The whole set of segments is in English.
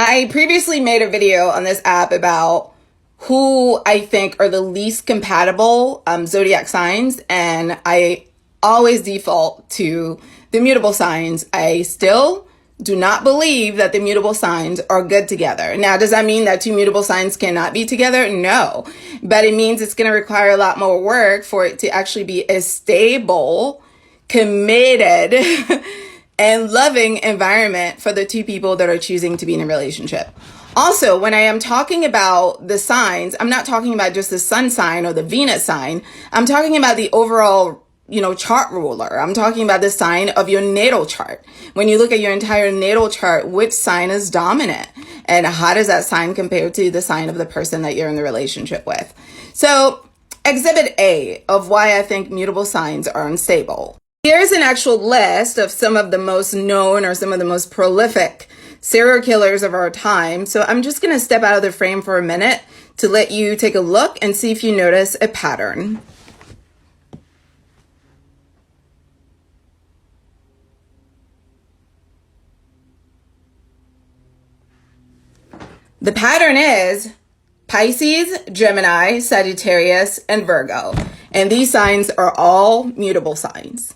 I previously made a video on this app about who I think are the least compatible zodiac signs, and I always default to the mutable signs. I still do not believe that the mutable signs are good together. Now, does that mean that two mutable signs cannot be together? No, but it means it's going to require a lot more work for it to actually be a stable, committed, and loving environment for the two people that are choosing to be in a relationship. Also, when I am talking about the signs, I'm not talking about just the sun sign or the Venus sign. I'm talking about the overall, chart ruler. I'm talking about the sign of your natal chart. When you look at your entire natal chart, which sign is dominant? And how does that sign compare to the sign of the person that you're in the relationship with? So, exhibit A of why I think mutable signs are unstable. Here's an actual list of some of the most known or some of the most prolific serial killers of our time. So I'm just going to step out of the frame for a minute to let you take a look and see if you notice a pattern. The pattern is Pisces, Gemini, Sagittarius, and Virgo. And these signs are all mutable signs.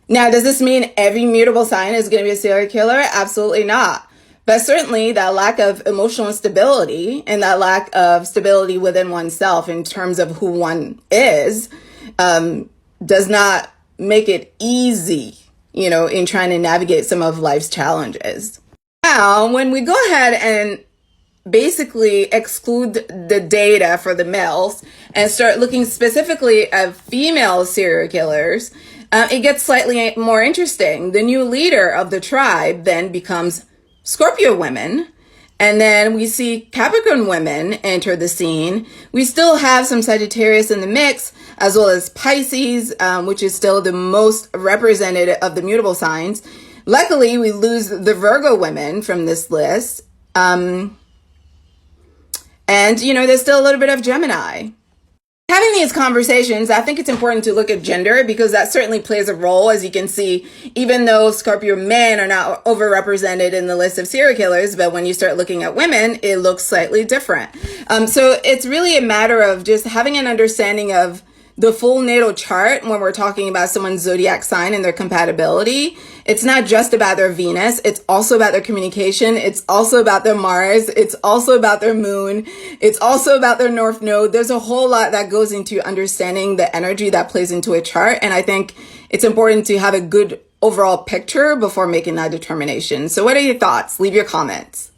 Now, does this mean every mutable sign is going to be a serial killer? Absolutely not. But certainly that lack of emotional stability and that lack of stability within oneself in terms of who one is does not make it easy, in trying to navigate some of life's challenges. Now, when we go ahead and basically exclude the data for the males and start looking specifically at female serial killers, it gets slightly more interesting. The new leader of the tribe then becomes Scorpio women, and then we see Capricorn women enter the scene. We still have some Sagittarius in the mix, as well as Pisces, which is still the most representative of the mutable signs. Luckily, we lose the Virgo women from this list. And, there's still a little bit of Gemini. Having these conversations, I think it's important to look at gender because that certainly plays a role. As you can see, even though Scorpio men are not overrepresented in the list of serial killers, but when you start looking at women, it looks slightly different. So it's really a matter of just having an understanding of the full natal chart when we're talking about someone's zodiac sign and their compatibility. It's not just about their Venus. It's also about their communication. It's also about their Mars. It's also about their moon. It's also about their North Node. There's a whole lot that goes into understanding the energy that plays into a chart. And I think it's important to have a good overall picture before making that determination. So what are your thoughts? Leave your comments.